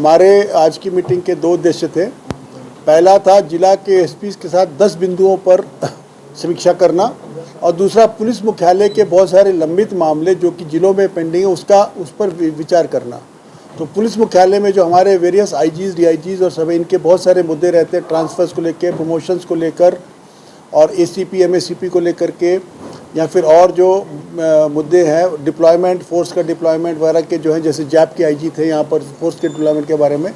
हमारे आज की मीटिंग के दो उद्देश्य थे। पहला था जिला के एसपी के साथ 10 बिंदुओं पर समीक्षा करना और दूसरा पुलिस मुख्यालय के बहुत सारे लंबित मामले जो कि जिलों में पेंडिंग है उस पर विचार करना। तो पुलिस मुख्यालय में जो हमारे वेरियस आईजीज, डीआईजीज और सब इनके बहुत सारे मुद्दे रहते हैं, ट्रांसफर्स को लेकर, प्रमोशंस को लेकर और एसीपी एमएससीपी को लेकर के, या फिर और जो मुद्दे हैं डिप्लॉयमेंट, फोर्स का डिप्लॉयमेंट वगैरह के जो है, जैसे जैप के आईजी थे यहाँ पर फोर्स के डिप्लॉयमेंट के बारे में,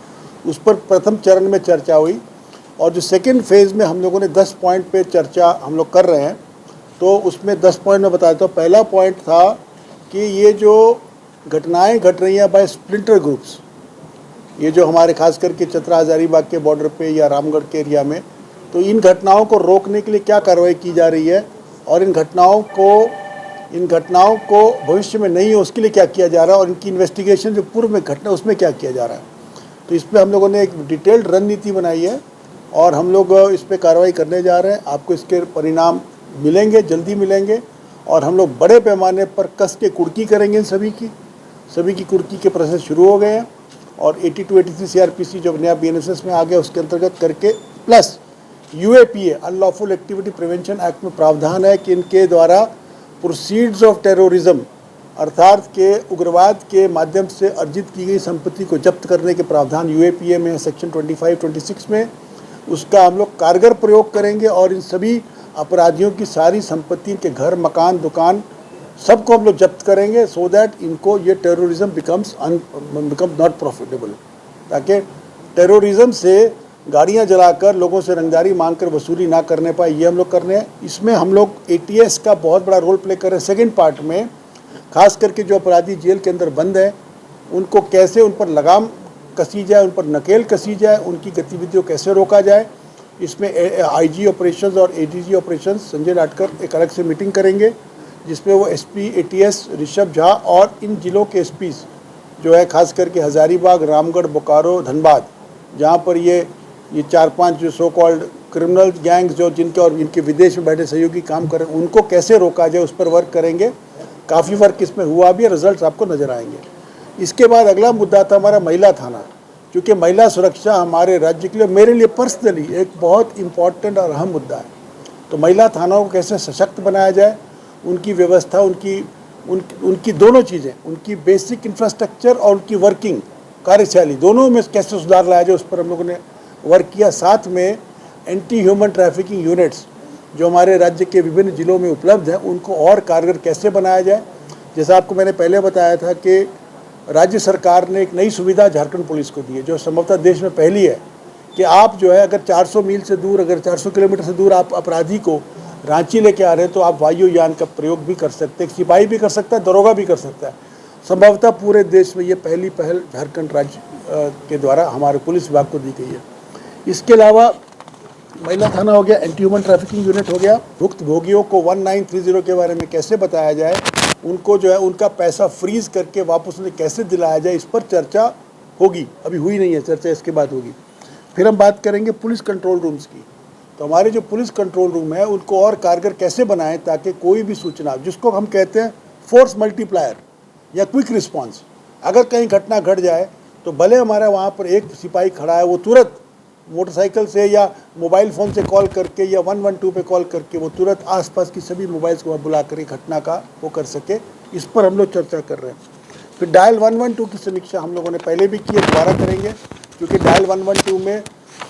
उस पर प्रथम चरण में चर्चा हुई। और जो सेकेंड फेज़ में हम लोगों ने 10 पॉइंट पे चर्चा हम लोग कर रहे हैं। तो उसमें 10 पॉइंट में बताया था। पहला पॉइंट था कि ये जो घटनाएं घट रही हैं बाय स्प्लिंटर ग्रुप्स, ये जो हमारे खास करके चतरा हजारीबाग के बॉर्डर पे या रामगढ़ के एरिया में, तो इन घटनाओं को रोकने के लिए क्या कार्रवाई की जा रही है और इन घटनाओं को भविष्य में नहीं हो उसके लिए क्या किया जा रहा है और इनकी इन्वेस्टिगेशन जो पूर्व में घटना उसमें क्या किया जा रहा है। तो इस पर हम लोगों ने एक डिटेल्ड रणनीति बनाई है और हम लोग इस पर कार्रवाई करने जा रहे हैं। आपको इसके परिणाम मिलेंगे, जल्दी मिलेंगे और हम लोग बड़े पैमाने पर कस के कुर्की करेंगे। सभी की कुर्की के प्रोसेस शुरू हो गए हैं और 82-83 सीआरपीसी जो नया बीएनएसएस में आ गया उसके अंतर्गत करके, plus UAPA unlawful activity prevention act में प्रावधान है कि इनके द्वारा प्रोसीड्स ऑफ टेररिज्म अर्थात के उग्रवाद के माध्यम से अर्जित की गई संपत्ति को जब्त करने के प्रावधान यूएपीए में सेक्शन 25-26 में, उसका हम लोग कारगर प्रयोग करेंगे और इन सभी अपराधियों की सारी संपत्ति के घर, मकान, दुकान सबको हम लोग जब्त करेंगे सो दैट इनको ये टेररिज्म बिकम नॉट प्रॉफिटेबल, ताकि टेररिज्म से गाड़ियां जलाकर लोगों से रंगदारी मांगकर वसूली ना करने पाए। ये हम लोग करने हैं। इसमें हम लोग एटीएस का बहुत बड़ा रोल प्ले कर रहे हैं। सेकेंड पार्ट में खास करके जो अपराधी जेल के अंदर बंद है उनको कैसे उन पर लगाम कसी जाए, उन पर नकेल कसी जाए, उनकी गतिविधियों कैसे रोका जाए। इसमें आईजी ऑपरेशंस और एडीजी ऑपरेशंस संजय लाटकर एक अलग से मीटिंग करेंगे जिसमें वो एसपी एटीएस ऋषभ झा और इन जिलों के एसपीज जो है खास करके हजारीबाग, रामगढ़, बोकारो, धनबाद, जहाँ पर ये 4-5 जो सो कॉल्ड क्रिमिनल गैंग्स जो जिनके और इनके विदेश में बैठे सहयोगी काम कर रहे हैं उनको कैसे रोका जाए उस पर वर्क करेंगे। काफ़ी वर्क इसमें हुआ भी है, रिजल्ट्स आपको नज़र आएंगे। इसके बाद अगला मुद्दा था हमारा महिला थाना, क्योंकि महिला सुरक्षा हमारे राज्य के लिए, मेरे लिए पर्सनली एक बहुत इम्पॉर्टेंट और अहम मुद्दा है। तो महिला थानाओं को कैसे सशक्त बनाया जाए, उनकी व्यवस्था, उनकी दोनों चीज़ें, उनकी बेसिक इंफ्रास्ट्रक्चर और उनकी वर्किंग कार्यशैली दोनों में कैसे सुधार लाया जाए उस पर हम लोगों ने वर्क किया। साथ में एंटी ह्यूमन ट्रैफिकिंग यूनिट्स जो हमारे राज्य के विभिन्न जिलों में उपलब्ध हैं उनको और कारगर कैसे बनाया जाए। जैसा आपको मैंने पहले बताया था कि राज्य सरकार ने एक नई सुविधा झारखंड पुलिस को दी है जो संभवतः देश में पहली है कि आप जो है अगर 400 मील से दूर, अगर 400 किलोमीटर से दूर आप अपराधी को रांची लेके आ रहे हैं तो आप वायुयान का प्रयोग भी कर सकते हैं, सिपाही भी कर सकता है, दरोगा भी कर सकता है। संभवतः पूरे देश में ये पहली पहल झारखंड राज्य के द्वारा हमारे पुलिस विभाग को दी गई है। इसके अलावा महिला थाना हो गया, एंटी ह्यूमन ट्रैफिकिंग यूनिट हो गया, भुक्त भोगियों को 1930 के बारे में कैसे बताया जाए, उनको जो है उनका पैसा फ्रीज करके वापस उन्हें कैसे दिलाया जाए, इस पर चर्चा होगी। अभी हुई नहीं है चर्चा, इसके बाद होगी। फिर हम बात करेंगे पुलिस कंट्रोल रूम्स की। तो हमारे जो पुलिस कंट्रोल रूम है उनको और कारगर कैसे बनाएं ताकि कोई भी सूचना, जिसको हम कहते हैं फोर्स मल्टीप्लायर या क्विक रिस्पॉन्स, अगर कहीं घटना घट जाए तो भले हमारा वहाँ पर एक सिपाही खड़ा है, वो तुरंत मोटरसाइकिल से या मोबाइल फ़ोन से कॉल करके या 112 पे कॉल करके वो तुरंत आसपास की सभी मोबाइल्स को बुला कर घटना का वो कर सके। इस पर हम लोग चर्चा कर रहे हैं। फिर डायल 112 की समीक्षा हम लोगों ने पहले भी की है, दोबारा करेंगे, क्योंकि डायल 112 में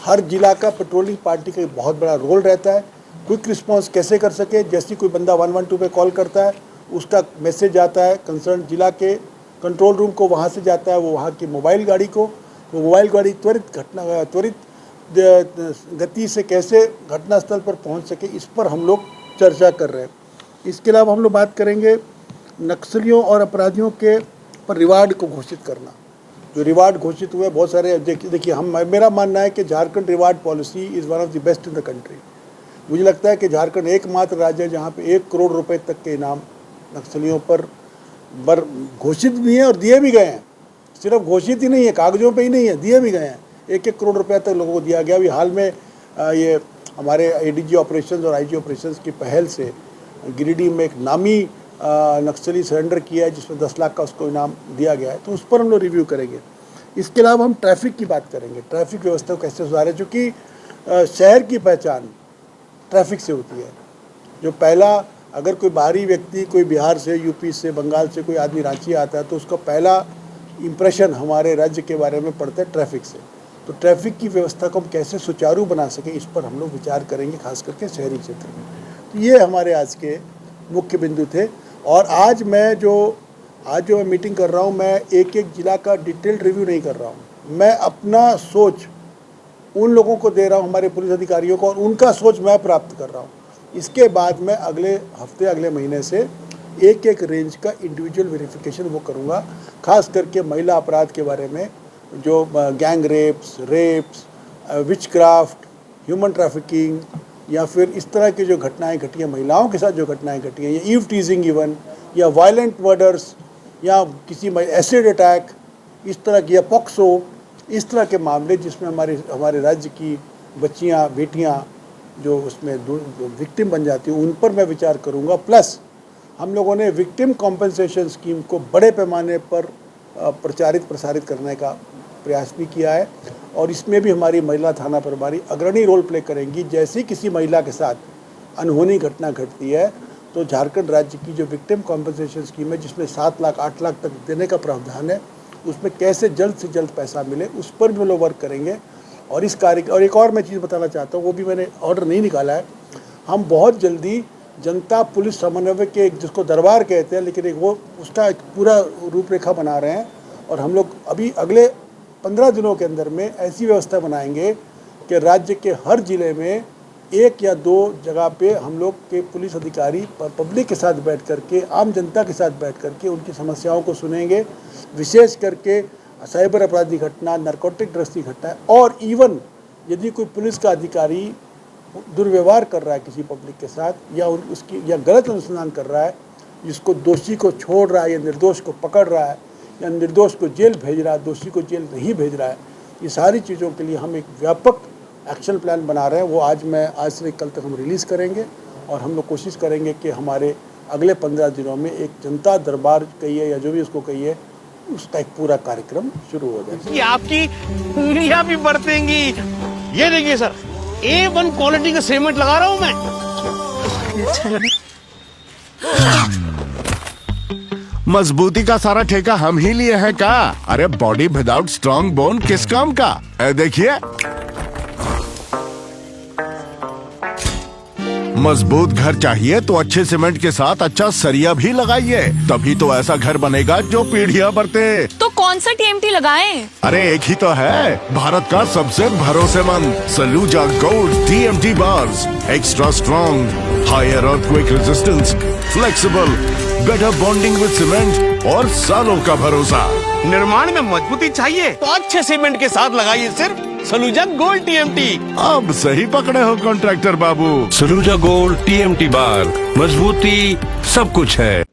हर जिला का पेट्रोलिंग पार्टी का बहुत बड़ा रोल रहता है। क्विक रिस्पॉन्स कैसे कर सके, जैसे कोई बंदा 112 पे कॉल करता है उसका मैसेज आता है कंसर्न जिला के कंट्रोल रूम को, वहाँ से जाता है वो वहाँ की मोबाइल गाड़ी को, वो मोबाइल गाड़ी त्वरित गति से कैसे घटनास्थल पर पहुंच सके, इस पर हम लोग चर्चा कर रहे हैं। इसके अलावा हम लोग बात करेंगे नक्सलियों और अपराधियों के पर रिवार्ड को घोषित करना। जो रिवार्ड घोषित हुए बहुत सारे, देखिए मेरा मानना है कि Jharkhand reward policy is one of the best in the country. मुझे लगता है कि झारखंड एकमात्र राज्य है जहाँ पे 1 करोड़ रुपए तक के इनाम नक्सलियों पर घोषित भी हैं और दिए भी गए हैं। सिर्फ घोषित ही नहीं है, कागजों पे ही नहीं है, दिए भी गए हैं। 1-1 करोड़ रुपया तक लोगों को दिया गया। अभी हाल में ये हमारे एडीजी ऑपरेशंस और आईजी ऑपरेशंस की पहल से गिरिडीह में एक नामी नक्सली सरेंडर किया है जिसमें 10 लाख का उसको इनाम दिया गया है, तो उस पर हम लोग रिव्यू करेंगे। इसके अलावा हम ट्रैफिक की बात करेंगे, ट्रैफिक व्यवस्था को कैसे सुधारें, क्योंकि शहर की पहचान ट्रैफिक से होती है। जो पहला, अगर कोई बाहरी व्यक्ति, कोई बिहार से, यूपी से, बंगाल से कोई आदमी रांची आता है तो उसका पहला इम्प्रेशन हमारे राज्य के बारे में पड़ता है ट्रैफिक से। तो ट्रैफिक की व्यवस्था को हम कैसे सुचारू बना सकें, इस पर हम लोग विचार करेंगे, खास करके शहरी क्षेत्र में। तो ये हमारे आज के मुख्य बिंदु थे। और आज जो मैं मीटिंग कर रहा हूँ, मैं एक एक जिला का डिटेल्ड रिव्यू नहीं कर रहा हूँ। मैं अपना सोच उन लोगों को दे रहा हूँ, हमारे पुलिस अधिकारियों को, और उनका सोच मैं प्राप्त कर रहा हूँ। इसके बाद मैं अगले हफ्ते, अगले महीने से एक एक रेंज का इंडिविजुअल वेरिफिकेशन वो करूँगा, खास करके महिला अपराध के बारे में, जो gang rapes, witchcraft, human trafficking, या फिर इस तरह की जो घटनाएं घटी हैं, महिलाओं के साथ जो घटनाएं घटी हैं, या ईव टीजिंग इवन, या वायलेंट मर्डर्स, या किसी एसिड अटैक, इस तरह की, या पॉक्सो, इस तरह के मामले जिसमें हमारे राज्य की बच्चियां, बेटियां जो उसमें विक्टिम बन जाती हैं, उन पर मैं विचार करूंगा। प्लस हम लोगों ने विक्टिम कॉम्पेंसेशन स्कीम को बड़े पैमाने पर प्रसारित करने का प्रयास भी किया है, और इसमें भी हमारी महिला थाना प्रभारी अग्रणी रोल प्ले करेंगी। जैसे ही किसी महिला के साथ अनहोनी घटना घटती है तो झारखंड राज्य की जो विक्टिम कॉम्पेंसेशन स्कीम है, जिसमें 7 लाख 8 लाख तक देने का प्रावधान है, उसमें कैसे जल्द से जल्द पैसा मिले, उस पर भी लोग वर्क करेंगे। और इस कार्य, और एक और मैं चीज़ बताना चाहता हूँ, वो भी मैंने ऑर्डर नहीं निकाला है। हम बहुत जल्दी जनता पुलिस समन्वय के, जिसको दरबार कहते हैं, लेकिन उसका एक पूरा रूपरेखा बना रहे हैं। और हम लोग अभी अगले 15 दिनों के अंदर में ऐसी व्यवस्था बनाएंगे कि राज्य के हर जिले में 1 या 2 जगह पे हम लोग के पुलिस अधिकारी पब्लिक के साथ बैठ करके, आम जनता के साथ बैठ करके उनकी समस्याओं को सुनेंगे, विशेष करके साइबर अपराधी घटना, नारकोटिक ड्रग्स की घटना, और इवन यदि कोई पुलिस का अधिकारी दुर्व्यवहार कर रहा है किसी पब्लिक के साथ, या गलत अनुसंधान कर रहा है, जिसको दोषी को छोड़ रहा है, या निर्दोष को पकड़ रहा है, या निर्दोष को जेल भेज रहा है, दोषी को जेल नहीं भेज रहा है, ये सारी चीज़ों के लिए हम एक व्यापक एक्शन प्लान बना रहे हैं। वो आज से कल तक हम रिलीज़ करेंगे, और हम लोग कोशिश करेंगे कि हमारे अगले 15 दिनों में एक जनता दरबार कहिए या जो भी उसको कहिए, उसका एक पूरा कार्यक्रम शुरू हो जाए। कि आपकी उंगलियां भी बरतेंगी। ये देखिए सर, A1 क्वालिटी का सीमेंट लगा रहा हूं मैं। मजबूती का सारा ठेका हम ही लिए हैं का? अरे बॉडी विदाउट स्ट्रॉन्ग बोन किस काम का? देखिए, मजबूत घर चाहिए तो अच्छे सीमेंट के साथ अच्छा सरिया भी लगाइए, तभी तो ऐसा घर बनेगा जो पीढ़ियां बरते। तो कौन सा TMT लगाएं? अरे एक ही तो है, भारत का सबसे भरोसेमंद Saluja gold TMT bars. Extra strong, higher earthquake resistance, flexible, better bonding with cement, और सालों का भरोसा। निर्माण में मजबूती चाहिए तो अच्छे सीमेंट के साथ लगाइए सिर्फ सलूजा गोल्ड TMT। अब सही पकड़े हो कॉन्ट्रैक्टर बाबू। सलूजा गोल्ड TMT बार, मजबूती सब कुछ है।